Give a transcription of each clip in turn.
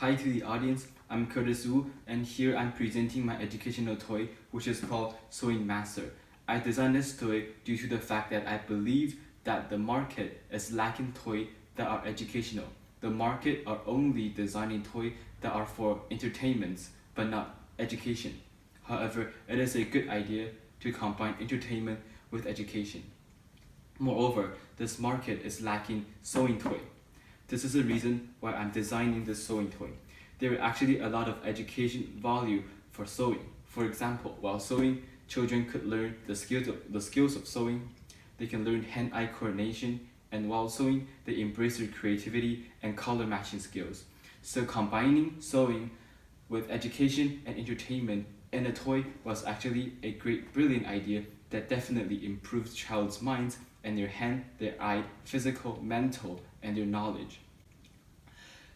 Hi to the audience, I'm Curtis Wu, and here I'm presenting my educational toy, which is called Sewing Master. I designed this toy due to the fact that I believe that the market is lacking toys that are educational. The market are only designing toys that are for entertainment, but not education. However, it is a good idea to combine entertainment with education. Moreover, this market is lacking sewing toy. This is the reason why I'm designing this sewing toy. There are actually a lot of education value for sewing. For example, while sewing, children could learn the skills of sewing. They can learn hand-eye coordination, and while sewing, they embrace their creativity and color matching skills. So combining sewing with education and entertainment in a toy was actually a brilliant idea that definitely improves child's minds and their hand, their eye, physical, mental, and their knowledge.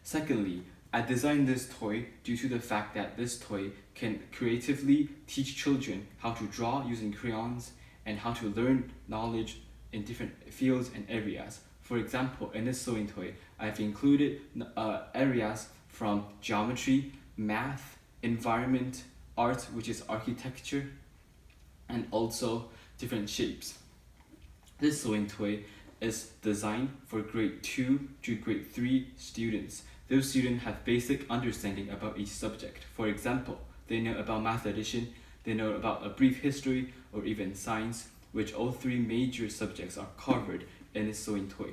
Secondly, I designed this toy due to the fact that this toy can creatively teach children how to draw using crayons and how to learn knowledge in different fields and areas. For example, in this sewing toy, I've included areas from geometry, math, environment, art, which is architecture, and also different shapes. This sewing toy is designed for grade 2 to grade 3 students. Those students have basic understanding about each subject. For example, they know about math addition, they know about a brief history, or even science, which all three major subjects are covered in this sewing toy.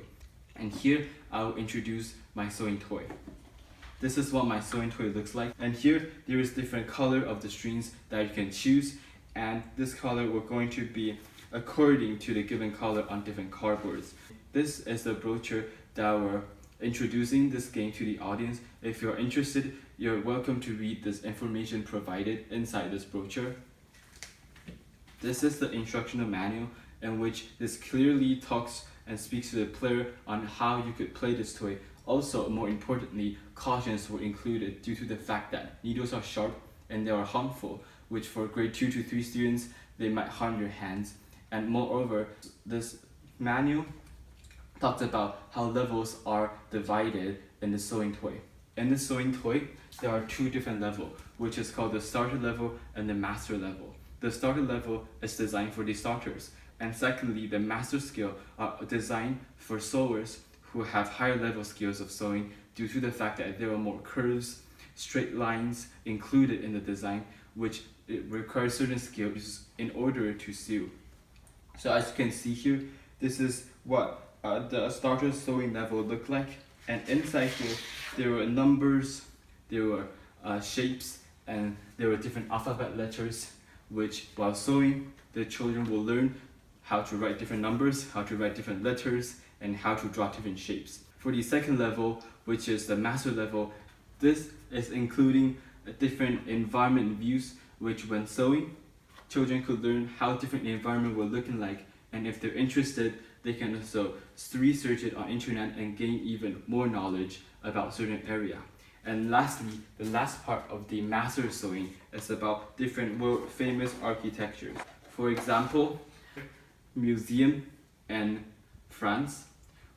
And here, I will introduce my sewing toy. This is what my sewing toy looks like. And here, there is different color of the strings that you can choose. And this color will going to be according to the given color on different cardboards. This is the brochure that we're introducing this game to the audience. If you're interested, you're welcome to read this information provided inside this brochure. This is the instructional manual in which this clearly talks and speaks to the player on how you could play this toy. Also, more importantly, cautions were included due to the fact that needles are sharp and they are harmful, which for grade 2 to 3 students, they might harm your hands. And moreover, this manual talks about how levels are divided in the sewing toy. In the sewing toy, there are two different levels, which is called the starter level and the master level. The starter level is designed for the starters, and secondly, the master skill are designed for sewers who have higher level skills of sewing due to the fact that there are more curves, straight lines included in the design, which it requires certain skills in order to sew. So as you can see here, this is what the starter sewing level look like, and inside here there were numbers, there were shapes, and there were different alphabet letters, which while sewing the children will learn how to write different numbers, how to write different letters, and how to draw different shapes. For the second level, which is the master level, this is including different environment views, which when sewing, children could learn how different environment will looking like, and if they're interested, they can also research it on internet and gain even more knowledge about certain area. And lastly, the last part of the master sewing is about different world famous architectures. For example, museum in France,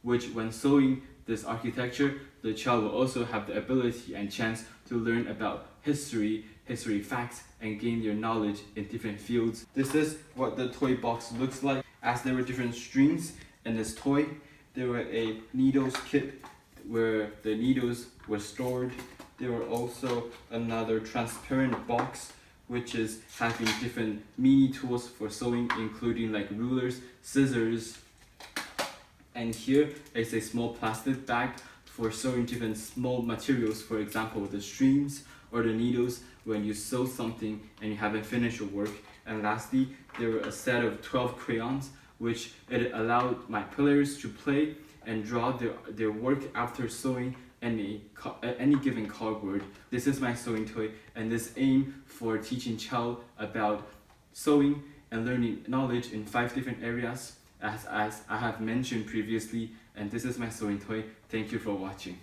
which when sewing this architecture, the child will also have the ability and chance to learn about history facts, and gain their knowledge in different fields. This is what the toy box looks like. As there were different strings in this toy, there were a needles kit where the needles were stored. There were also another transparent box which is having different mini tools for sewing, including like rulers, scissors, and here is a small plastic bag for sewing different small materials, for example the strings or the needles when you sew something and you haven't finished your work. And lastly, there were a set of 12 crayons, which it allowed my players to play and draw their work after sewing any given cardboard. This is my sewing toy, and this aim for teaching child about sewing and learning knowledge in 5 different areas, as I have mentioned previously. And this is my sewing toy. Thank you for watching.